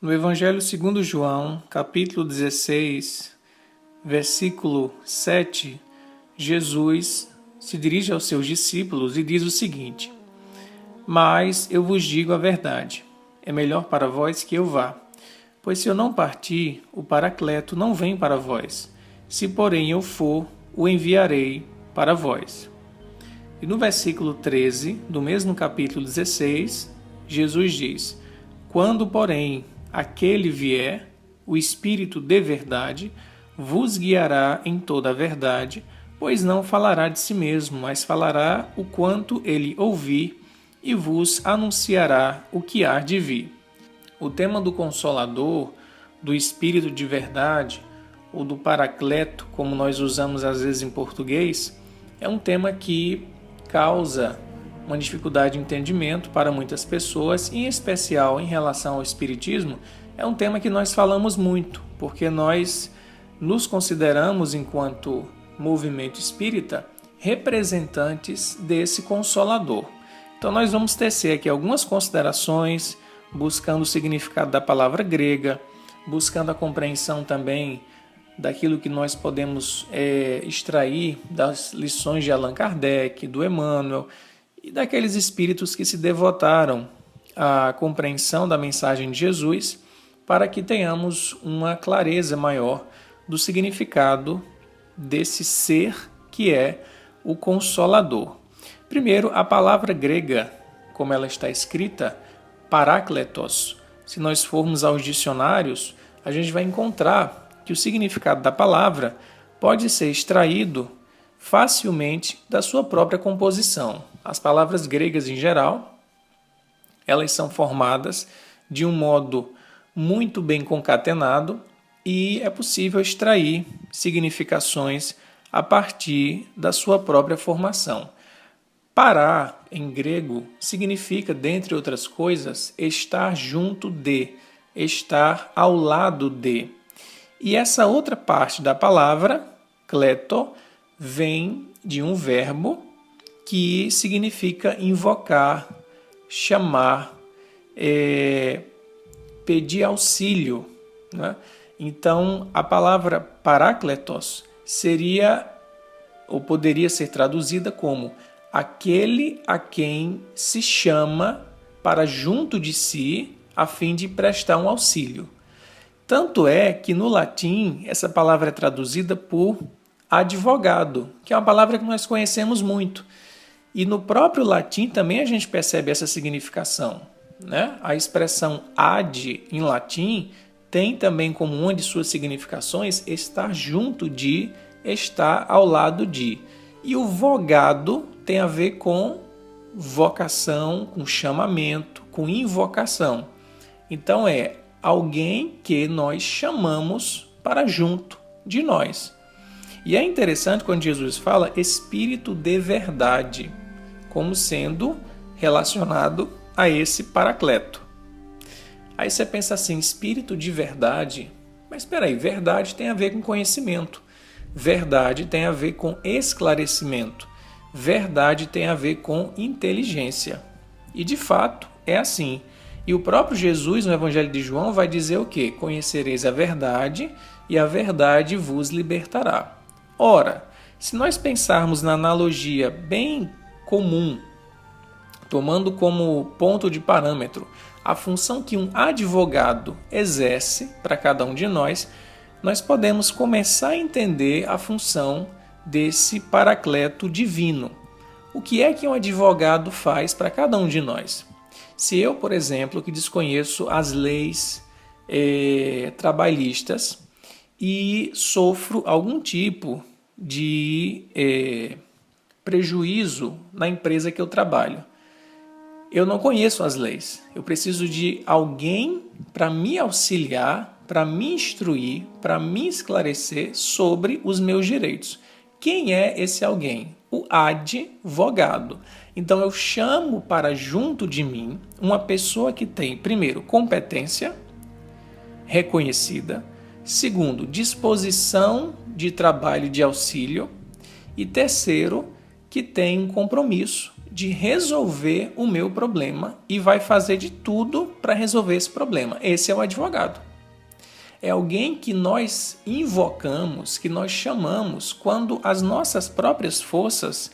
No Evangelho segundo João, capítulo 16, versículo 7, Jesus se dirige aos seus discípulos e diz o seguinte: Mas eu vos digo a verdade, é melhor para vós que eu vá. Pois se eu não partir, o Paracleto não vem para vós. Se porém eu for, o enviarei para vós. E no versículo 13, do mesmo capítulo 16, Jesus diz: Quando, porém, aquele vier, o Espírito de verdade, vos guiará em toda a verdade, pois não falará de si mesmo, mas falará o quanto ele ouvir e vos anunciará o que há de vir. O tema do Consolador, do Espírito de verdade, ou do Paracleto, como nós usamos às vezes em português, é um tema que causa uma dificuldade de entendimento para muitas pessoas, em especial em relação ao Espiritismo. É um tema que nós falamos muito, porque nós nos consideramos, enquanto movimento espírita, representantes desse Consolador. Então nós vamos tecer aqui algumas considerações, buscando o significado da palavra grega, buscando a compreensão também daquilo que nós podemos extrair das lições de Allan Kardec, do Emmanuel e daqueles espíritos que se devotaram à compreensão da mensagem de Jesus, para que tenhamos uma clareza maior do significado desse ser que é o Consolador. Primeiro, a palavra grega, como ela está escrita, Parakletos. Se nós formos aos dicionários, a gente vai encontrar que o significado da palavra pode ser extraído facilmente da sua própria composição. As palavras gregas, em geral, elas são formadas de um modo muito bem concatenado e é possível extrair significações a partir da sua própria formação. Pará, em grego, significa, dentre outras coisas, estar junto de, estar ao lado de. E essa outra parte da palavra, kleto, vem de um verbo que significa invocar, chamar, pedir auxílio, né? Então, a palavra parakletos seria, ou poderia ser traduzida como aquele a quem se chama para junto de si a fim de prestar um auxílio. Tanto é que no latim essa palavra é traduzida por advogado, que é uma palavra que nós conhecemos muito. E no próprio latim também a gente percebe essa significação, né? A expressão ad em latim tem também como uma de suas significações estar junto de, estar ao lado de. E o vogado tem a ver com vocação, com chamamento, com invocação. Então é alguém que nós chamamos para junto de nós. E é interessante quando Jesus fala Espírito de verdade, como sendo relacionado a esse Paracleto. Aí você pensa assim, Espírito de verdade? Mas espera aí, verdade tem a ver com conhecimento. Verdade tem a ver com esclarecimento. Verdade tem a ver com inteligência. E de fato é assim. E o próprio Jesus, no Evangelho de João, vai dizer o quê? Conhecereis a verdade e a verdade vos libertará. Ora, se nós pensarmos na analogia bem comum, tomando como ponto de parâmetro a função que um advogado exerce para cada um de nós, nós podemos começar a entender a função desse Paracleto divino. O que é que um advogado faz para cada um de nós? Se eu, por exemplo, que desconheço as leis trabalhistas e sofro algum tipo de prejuízo na empresa que eu trabalho, eu não conheço as leis. Eu preciso de alguém para me auxiliar, para me instruir, para me esclarecer sobre os meus direitos. Quem é esse alguém? O advogado. Então eu chamo para junto de mim uma pessoa que tem, primeiro, competência reconhecida, segundo, disposição de trabalho de auxílio e terceiro, que tem um compromisso de resolver o meu problema e vai fazer de tudo para resolver esse problema. Esse é o advogado. É alguém que nós invocamos, que nós chamamos quando as nossas próprias forças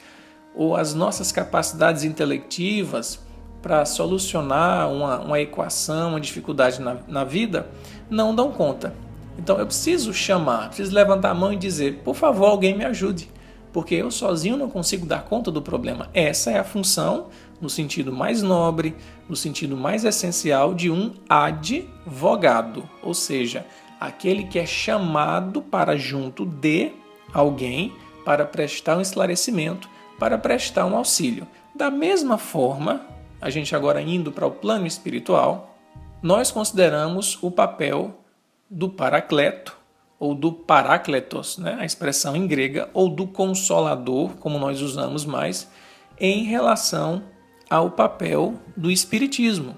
ou as nossas capacidades intelectivas para solucionar uma equação, uma dificuldade na vida, não dão conta. Então eu preciso chamar, preciso levantar a mão e dizer, por favor, alguém me ajude, porque eu sozinho não consigo dar conta do problema. Essa é a função, no sentido mais nobre, no sentido mais essencial, de um advogado, ou seja, aquele que é chamado para junto de alguém para prestar um esclarecimento, para prestar um auxílio. Da mesma forma, a gente agora indo para o plano espiritual, nós consideramos o papel do paracleto, ou do parácletos, né? A expressão em grega, ou do consolador, como nós usamos mais, em relação ao papel do espiritismo.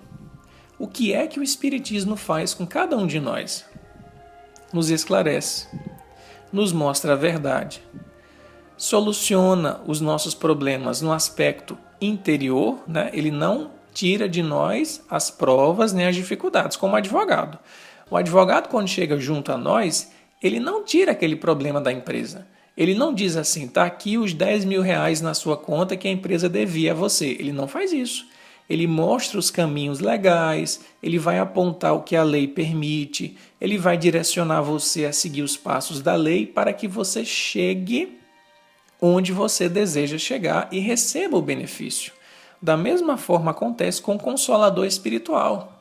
O que é que o espiritismo faz com cada um de nós? Nos esclarece, nos mostra a verdade, soluciona os nossos problemas no aspecto interior, né? Ele não tira de nós as provas nem as dificuldades, como advogado. O advogado, quando chega junto a nós, ele não tira aquele problema da empresa. Ele não diz assim, está aqui os 10 mil reais na sua conta que a empresa devia a você. Ele não faz isso. Ele mostra os caminhos legais, ele vai apontar o que a lei permite, ele vai direcionar você a seguir os passos da lei para que você chegue onde você deseja chegar e receba o benefício. Da mesma forma acontece com o consolador espiritual.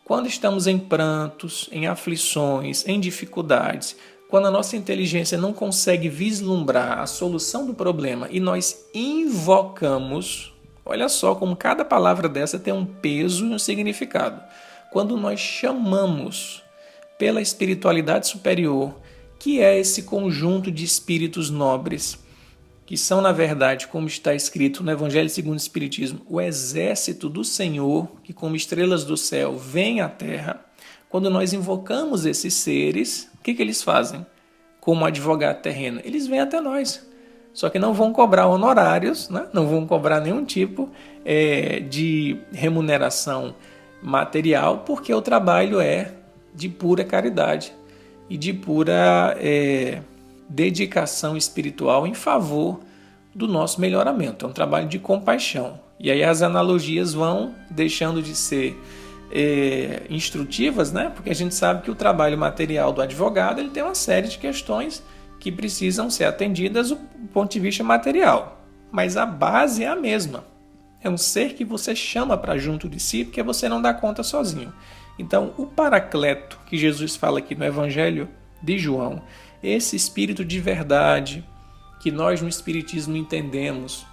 Quando estamos em prantos, em aflições, em dificuldades, quando a nossa inteligência não consegue vislumbrar a solução do problema e nós invocamos, olha só como cada palavra dessa tem um peso e um significado. Quando nós chamamos pela espiritualidade superior, que é esse conjunto de espíritos nobres, que são, na verdade, como está escrito no Evangelho segundo o Espiritismo, o exército do Senhor, que como estrelas do céu vem à terra. Quando nós invocamos esses seres, o que eles fazem? Como advogado terreno, eles vêm até nós. Só que não vão cobrar honorários, né? Não vão cobrar nenhum tipo de remuneração material, porque o trabalho é de pura caridade e de pura dedicação espiritual em favor do nosso melhoramento. É um trabalho de compaixão. E aí as analogias vão deixando de ser instrutivas, né? Porque a gente sabe que o trabalho material do advogado ele tem uma série de questões que precisam ser atendidas do ponto de vista material. Mas a base é a mesma. É um ser que você chama para junto de si porque você não dá conta sozinho. Então, o paracleto que Jesus fala aqui no Evangelho de João, esse espírito de verdade que nós no Espiritismo entendemos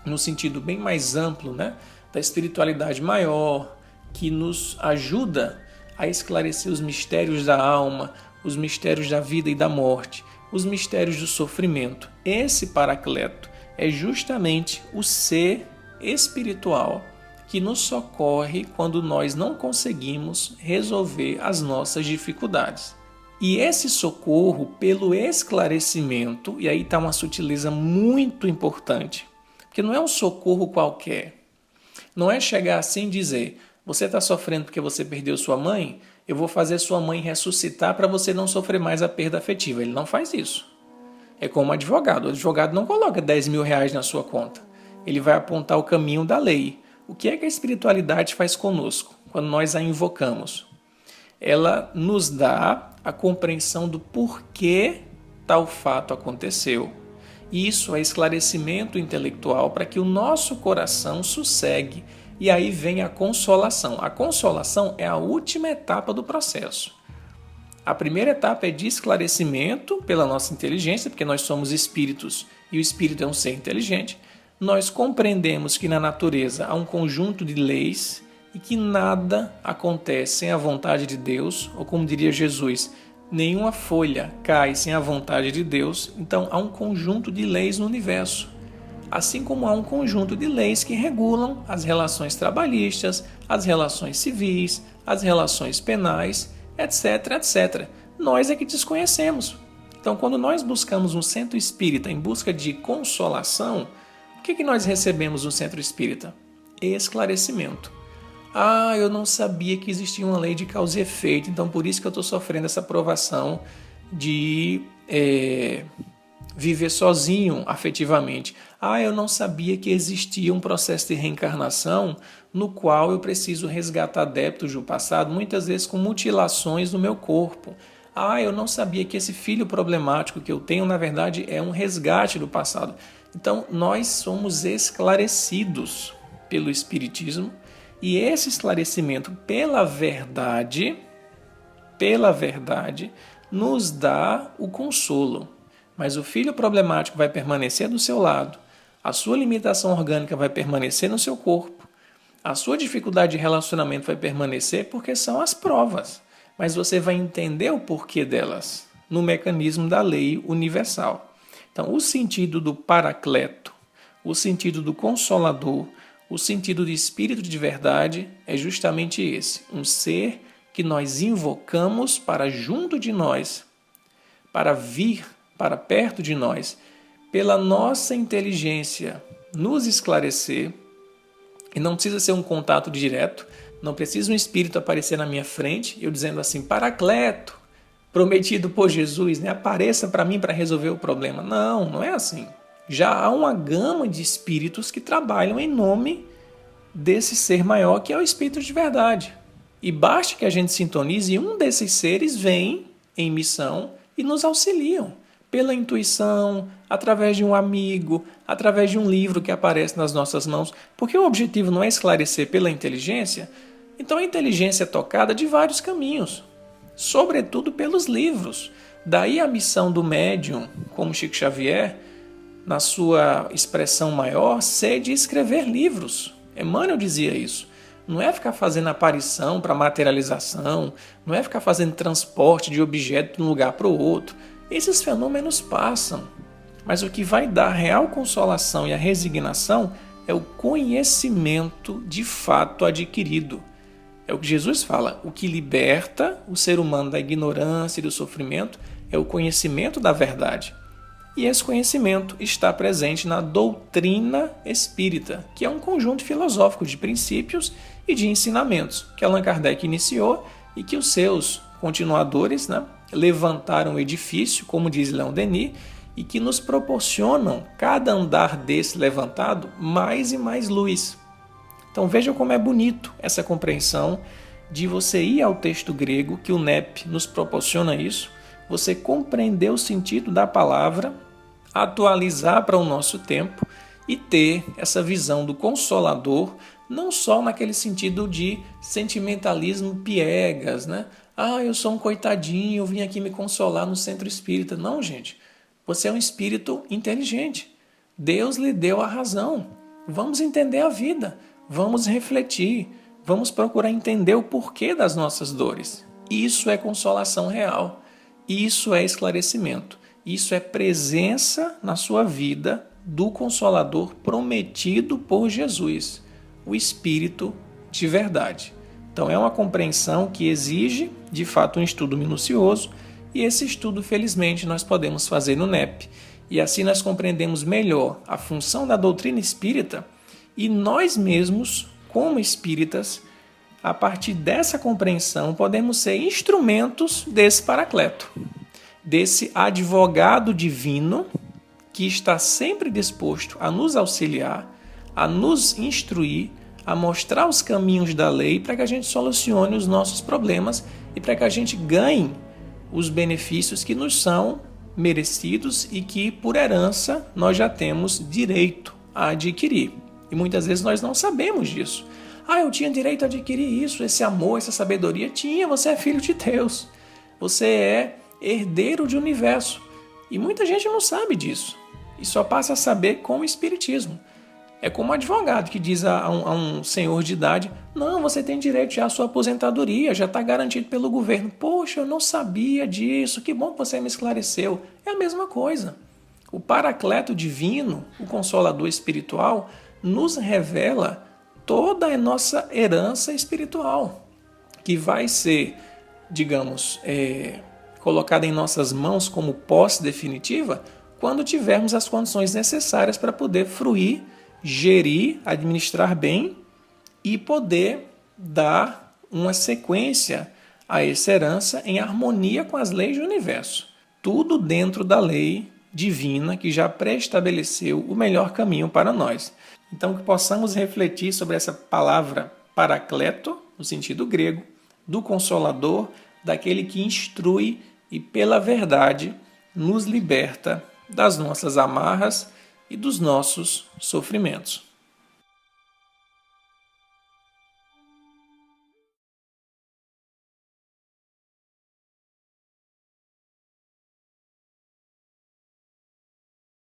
no sentido bem mais amplo, né, da espiritualidade maior, que nos ajuda a esclarecer os mistérios da alma, os mistérios da vida e da morte, os mistérios do sofrimento. Esse paracleto é justamente o ser espiritual que nos socorre quando nós não conseguimos resolver as nossas dificuldades. E esse socorro pelo esclarecimento, e aí está uma sutileza muito importante, porque não é um socorro qualquer. Não é chegar assim e dizer, você está sofrendo porque você perdeu sua mãe? Eu vou fazer sua mãe ressuscitar para você não sofrer mais a perda afetiva. Ele não faz isso. É como advogado. O advogado não coloca 10 mil reais na sua conta. Ele vai apontar o caminho da lei. O que é que a espiritualidade faz conosco quando nós a invocamos? Ela nos dá a compreensão do porquê tal fato aconteceu. Isso é esclarecimento intelectual para que o nosso coração sossegue. E aí vem a consolação. A consolação é a última etapa do processo. A primeira etapa é de esclarecimento pela nossa inteligência, porque nós somos espíritos e o espírito é um ser inteligente. Nós compreendemos que na natureza há um conjunto de leis e que nada acontece sem a vontade de Deus, ou como diria Jesus, nenhuma folha cai sem a vontade de Deus. Então há um conjunto de leis no universo. Assim como há um conjunto de leis que regulam as relações trabalhistas, as relações civis, as relações penais, etc, etc. Nós é que desconhecemos. Então, quando nós buscamos um centro espírita em busca de consolação, O que nós recebemos no centro espírita? Esclarecimento. Eu não sabia que existia uma lei de causa e efeito, então por isso que eu estou sofrendo essa provação de viver sozinho afetivamente. Eu não sabia que existia um processo de reencarnação no qual eu preciso resgatar débitos do passado, muitas vezes com mutilações no meu corpo. Eu não sabia que esse filho problemático que eu tenho, na verdade, é um resgate do passado. Então, nós somos esclarecidos pelo Espiritismo, e esse esclarecimento pela verdade, nos dá o consolo. Mas o filho problemático vai permanecer do seu lado, a sua limitação orgânica vai permanecer no seu corpo, a sua dificuldade de relacionamento vai permanecer porque são as provas. Mas você vai entender o porquê delas no mecanismo da lei universal. Então, o sentido do Paracleto, o sentido do Consolador, o sentido de espírito de verdade é justamente esse, um ser que nós invocamos para junto de nós, para vir para perto de nós, pela nossa inteligência nos esclarecer, e não precisa ser um contato direto, não precisa um espírito aparecer na minha frente, eu dizendo assim, Paracleto, prometido por Jesus, apareça para mim para resolver o problema. Não é assim. Já há uma gama de espíritos que trabalham em nome desse ser maior que é o espírito de verdade. E basta que a gente sintonize e um desses seres vem em missão e nos auxiliam pela intuição, através de um amigo, através de um livro que aparece nas nossas mãos. Porque o objetivo não é esclarecer pela inteligência, então a inteligência é tocada de vários caminhos, sobretudo pelos livros. Daí a missão do médium, como Chico Xavier, na sua expressão maior, ser de escrever livros. Emmanuel dizia isso. Não é ficar fazendo aparição para materialização, não é ficar fazendo transporte de objeto de um lugar para o outro. Esses fenômenos passam, mas o que vai dar a real consolação e a resignação é o conhecimento de fato adquirido. É o que Jesus fala, o que liberta o ser humano da ignorância e do sofrimento é o conhecimento da verdade. E esse conhecimento está presente na doutrina espírita, que é um conjunto filosófico de princípios e de ensinamentos que Allan Kardec iniciou e que os seus continuadores levantaram o edifício, como diz Leon Denis, e que nos proporcionam, cada andar desse levantado, mais e mais luz. Então veja como é bonito essa compreensão de você ir ao texto grego, que o NEP nos proporciona isso, você compreender o sentido da palavra, atualizar para o nosso tempo e ter essa visão do Consolador, não só naquele sentido de sentimentalismo piegas, eu sou um coitadinho, eu vim aqui me consolar no centro espírita. Não, gente, você é um espírito inteligente. Deus lhe deu a razão. Vamos entender a vida, vamos refletir, vamos procurar entender o porquê das nossas dores. Isso é consolação real, isso é esclarecimento, isso é presença na sua vida do Consolador prometido por Jesus, o Espírito de verdade. Então é uma compreensão que exige, de fato, um estudo minucioso, e esse estudo, felizmente, nós podemos fazer no NEP. E assim nós compreendemos melhor a função da doutrina espírita e nós mesmos, como espíritas, a partir dessa compreensão, podemos ser instrumentos desse Paracleto, desse advogado divino que está sempre disposto a nos auxiliar, a nos instruir, a mostrar os caminhos da lei para que a gente solucione os nossos problemas e para que a gente ganhe os benefícios que nos são merecidos e que, por herança, nós já temos direito a adquirir. E muitas vezes nós não sabemos disso. Eu tinha direito a adquirir isso, esse amor, essa sabedoria. Tinha, você é filho de Deus. Você é herdeiro de universo. E muita gente não sabe disso. E só passa a saber com o Espiritismo. É como um advogado que diz a um senhor de idade, não, você tem direito já à sua aposentadoria, já está garantido pelo governo. Poxa, eu não sabia disso, que bom que você me esclareceu. É a mesma coisa. O Paracleto divino, o Consolador espiritual, nos revela toda a nossa herança espiritual, que vai ser, digamos, colocada em nossas mãos como posse definitiva quando tivermos as condições necessárias para poder fruir, gerir, administrar bem e poder dar uma sequência a essa herança em harmonia com as leis do universo. Tudo dentro da lei divina que já pré-estabeleceu o melhor caminho para nós. Então, que possamos refletir sobre essa palavra paracleto, no sentido grego, do Consolador, daquele que instrui e, pela verdade, nos liberta das nossas amarras e dos nossos sofrimentos.